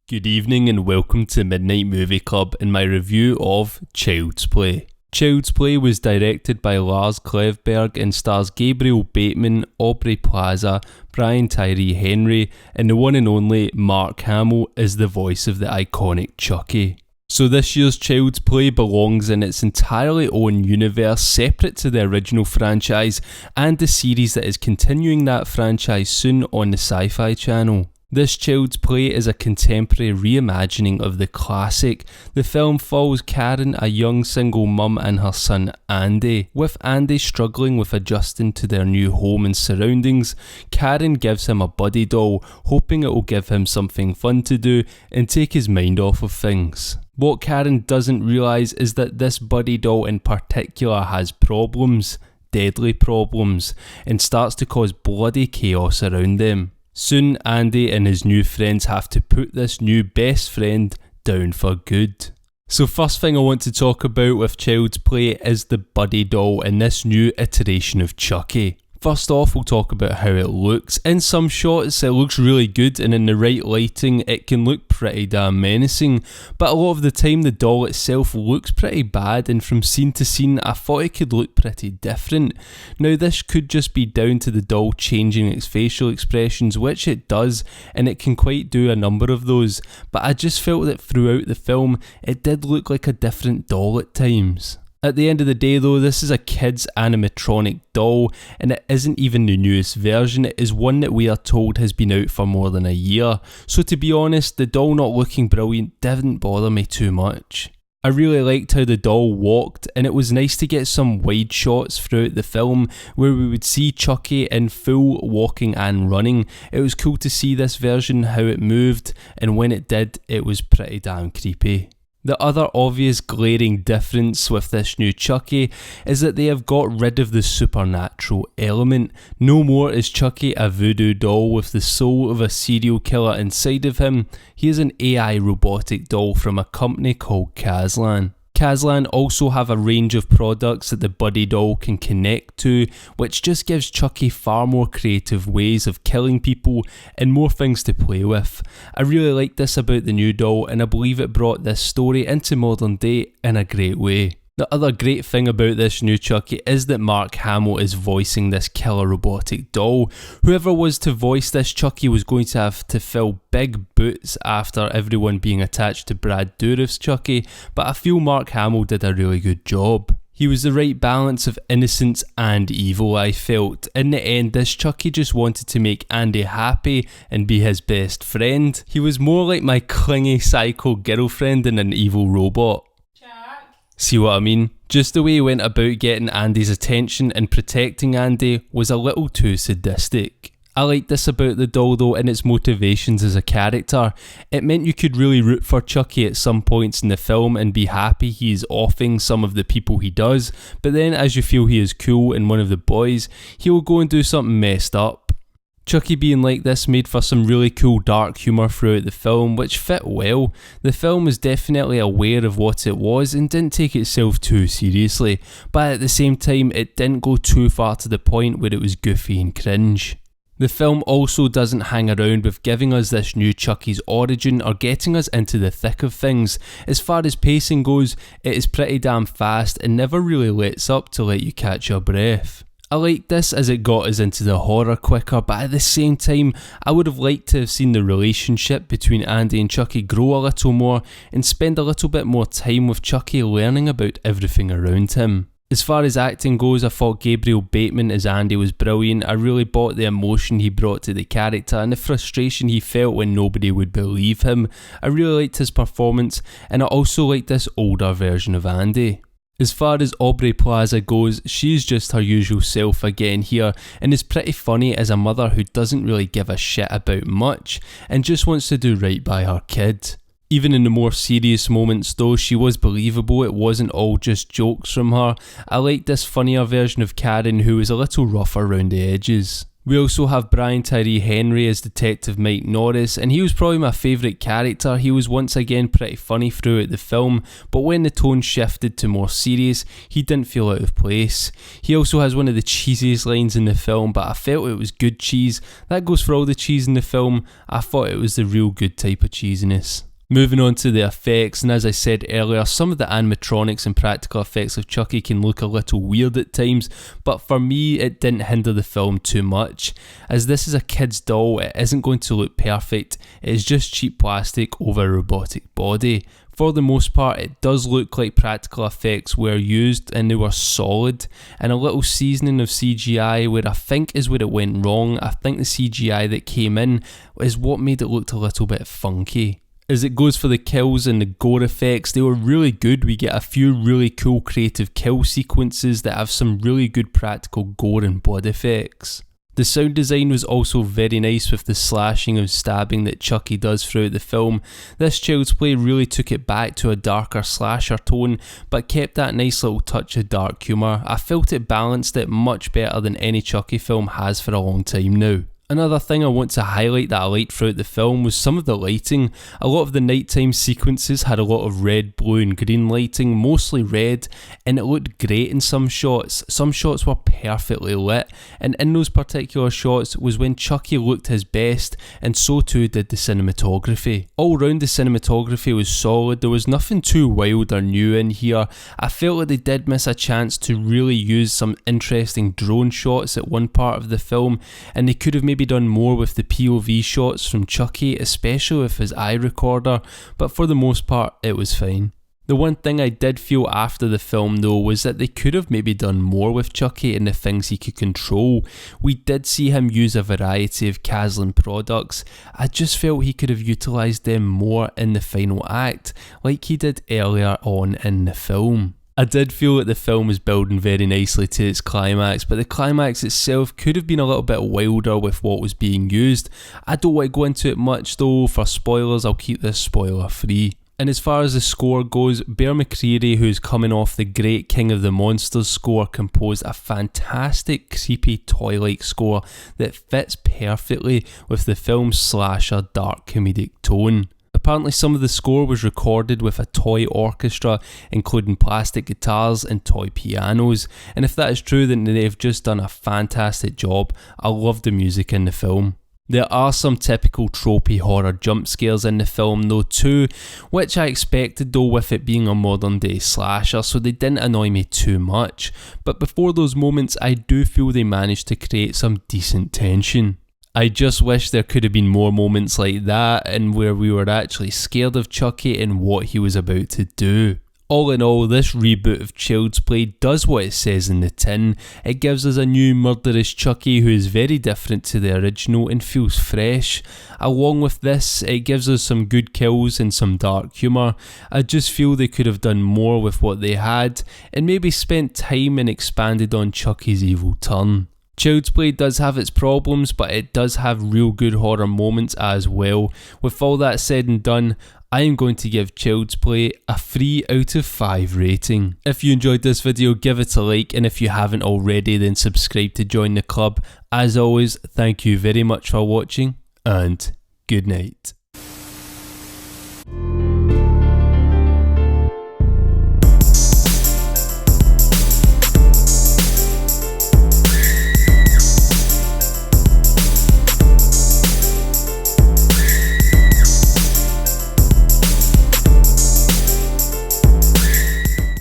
Good evening and welcome to Midnight Movie Club and my review of Child's Play. Child's Play was directed by Lars Klevberg and stars Gabriel Bateman, Aubrey Plaza, Brian Tyree Henry, and the one and only Mark Hamill as the voice of the iconic Chucky. So this year's Child's Play belongs in its entirely own universe, separate to the original franchise and the series that is continuing that franchise soon on the Sci-Fi Channel. This Child's Play is a contemporary reimagining of the classic. The film follows Karen, a young single mum, and her son Andy. With Andy struggling with adjusting to their new home and surroundings, Karen gives him a buddy doll, hoping it will give him something fun to do and take his mind off of things. What Karen doesn't realise is that this buddy doll in particular has problems, deadly problems, and starts to cause bloody chaos around them. Soon Andy and his new friends have to put this new best friend down for good. So first thing I want to talk about with Child's Play is the buddy doll in this new iteration of Chucky. First off, we'll talk about how it looks. In some shots it looks really good, and in the right lighting it can look pretty damn menacing, but a lot of the time the doll itself looks pretty bad, and from scene to scene I thought it could look pretty different. Now this could just be down to the doll changing its facial expressions, which it does, and it can quite do a number of those, but I just felt that throughout the film it did look like a different doll at times. At the end of the day though, this is a kid's animatronic doll, and it isn't even the newest version. It is one that we are told has been out for more than a year, so to be honest, the doll not looking brilliant didn't bother me too much. I really liked how the doll walked, and it was nice to get some wide shots throughout the film where we would see Chucky in full walking and running. It was cool to see this version, how it moved, and when it did, it was pretty damn creepy. The other obvious glaring difference with this new Chucky is that they have got rid of the supernatural element. No more is Chucky a voodoo doll with the soul of a serial killer inside of him. He is an AI robotic doll from a company called Kazlan. Kazlan also have a range of products that the buddy doll can connect to, which just gives Chucky far more creative ways of killing people and more things to play with. I really like this about the new doll, and I believe it brought this story into modern day in a great way. The other great thing about this new Chucky is that Mark Hamill is voicing this killer robotic doll. Whoever was to voice this Chucky was going to have to fill big boots after everyone being attached to Brad Dourif's Chucky, but I feel Mark Hamill did a really good job. He was the right balance of innocence and evil, I felt. In the end, this Chucky just wanted to make Andy happy and be his best friend. He was more like my clingy psycho girlfriend than an evil robot. See what I mean? Just the way he went about getting Andy's attention and protecting Andy was a little too sadistic. I liked this about the doll though, and its motivations as a character. It meant you could really root for Chucky at some points in the film and be happy he is offing some of the people he does, but then as you feel he is cool and one of the boys, he will go and do something messed up. Chucky being like this made for some really cool dark humour throughout the film, which fit well. The film was definitely aware of what it was and didn't take itself too seriously, but at the same time it didn't go too far to the point where it was goofy and cringe. The film also doesn't hang around with giving us this new Chucky's origin or getting us into the thick of things. As far as pacing goes, it is pretty damn fast and never really lets up to let you catch your breath. I liked this as it got us into the horror quicker, but at the same time I would have liked to have seen the relationship between Andy and Chucky grow a little more and spend a little bit more time with Chucky learning about everything around him. As far as acting goes, I thought Gabriel Bateman as Andy was brilliant. I really bought the emotion he brought to the character and the frustration he felt when nobody would believe him. I really liked his performance, and I also liked this older version of Andy. As far as Aubrey Plaza goes, she's just her usual self again here, and is pretty funny as a mother who doesn't really give a shit about much and just wants to do right by her kid. Even in the more serious moments though, she was believable. It wasn't all just jokes from her. I liked this funnier version of Karen who was a little rough around the edges. We also have Brian Tyree Henry as Detective Mike Norris, and he was probably my favourite character. He was once again pretty funny throughout the film, but when the tone shifted to more serious, he didn't feel out of place. He also has one of the cheesiest lines in the film, but I felt it was good cheese. That goes for all the cheese in the film. I thought it was the real good type of cheesiness. Moving on to the effects, and as I said earlier, some of the animatronics and practical effects of Chucky can look a little weird at times, but for me it didn't hinder the film too much. As this is a kid's doll, it isn't going to look perfect, it is just cheap plastic over a robotic body. For the most part, it does look like practical effects were used and they were solid, and a little seasoning of CGI where I think is where it went wrong. I think the CGI that came in is what made it look a little bit funky. As it goes for the kills and the gore effects, they were really good. We get a few really cool creative kill sequences that have some really good practical gore and blood effects. The sound design was also very nice with the slashing and stabbing that Chucky does throughout the film. This Child's Play really took it back to a darker slasher tone, but kept that nice little touch of dark humour. I felt it balanced it much better than any Chucky film has for a long time now. Another thing I want to highlight that I liked throughout the film was some of the lighting. A lot of the nighttime sequences had a lot of red, blue and green lighting, mostly red, and it looked great in some shots. Some shots were perfectly lit, and in those particular shots was when Chucky looked his best, and so too did the cinematography. All round the cinematography was solid, there was nothing too wild or new in here. I felt like they did miss a chance to really use some interesting drone shots at one part of the film, and they could have maybe done more with the POV shots from Chucky, especially with his eye recorder, but for the most part it was fine. The one thing I did feel after the film though was that they could have maybe done more with Chucky and the things he could control. We did see him use a variety of Caslin products. I just felt he could have utilised them more in the final act, like he did earlier on in the film. I did feel that the film was building very nicely to its climax, but the climax itself could have been a little bit wilder with what was being used. I don't want to go into it much though, for spoilers I'll keep this spoiler free. And as far as the score goes, Bear McCreary, who's coming off the great King of the Monsters score, composed a fantastic creepy toy-like score that fits perfectly with the film's slasher dark comedic tone. Apparently some of the score was recorded with a toy orchestra, including plastic guitars and toy pianos, and if that is true then they've just done a fantastic job. I love the music in the film. There are some typical tropey horror jump scares in the film though too, which I expected though with it being a modern day slasher, so they didn't annoy me too much, but before those moments I do feel they managed to create some decent tension. I just wish there could have been more moments like that and where we were actually scared of Chucky and what he was about to do. All in all, this reboot of Child's Play does what it says in the tin. It gives us a new murderous Chucky who is very different to the original and feels fresh. Along with this, it gives us some good kills and some dark humour. I just feel they could have done more with what they had and maybe spent time and expanded on Chucky's evil turn. Child's Play does have its problems, but it does have real good horror moments as well. With all that said and done, I am going to give Child's Play a 3 out of 5 rating. If you enjoyed this video, give it a like, and if you haven't already, then subscribe to join the club. As always, thank you very much for watching, and good night.